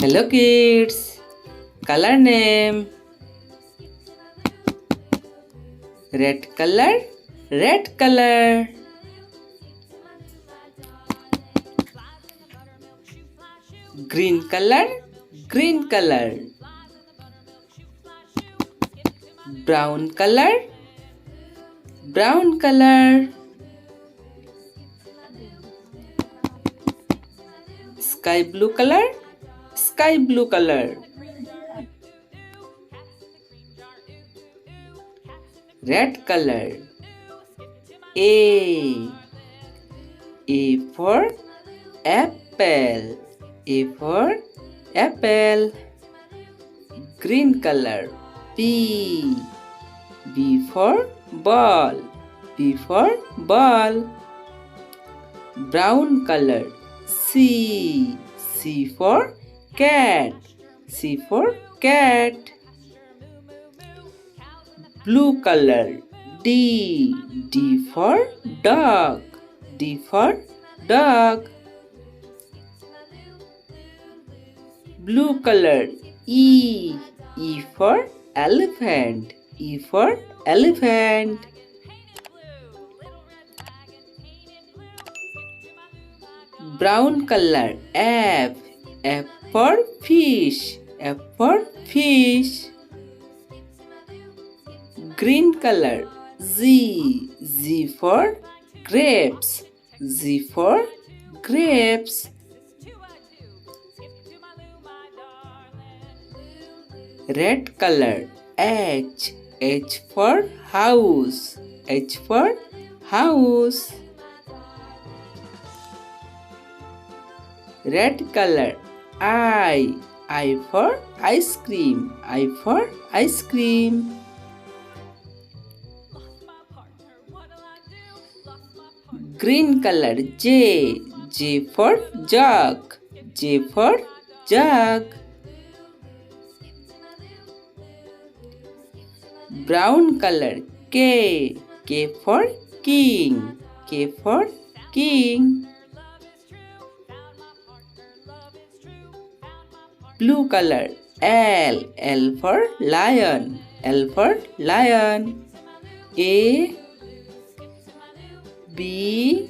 Hello kids. Color name. Red color. Red color. Green color. Green color. Brown color. Brown color. Sky blue color. Sky blue color. Red color. A for apple. A for apple. Green color. B for ball. B for ball. Brown color. C for cat. C for cat. Blue color. D for dog. D for dog. Blue color. E for elephant. E for elephant. Brown color. F for fish. F for fish. Green color. Z for grapes. Z for grapes. Red color. H for house. H for house. Red color. I for ice cream. I for ice cream. Green color. J for jug. J for jug. Brown color. K for king. K for king. Blue color. L for lion. L for lion. A B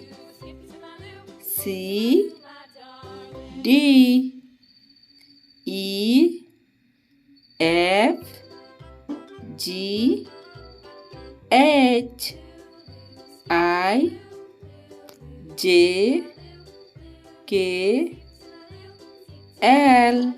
C D E F G H I J K L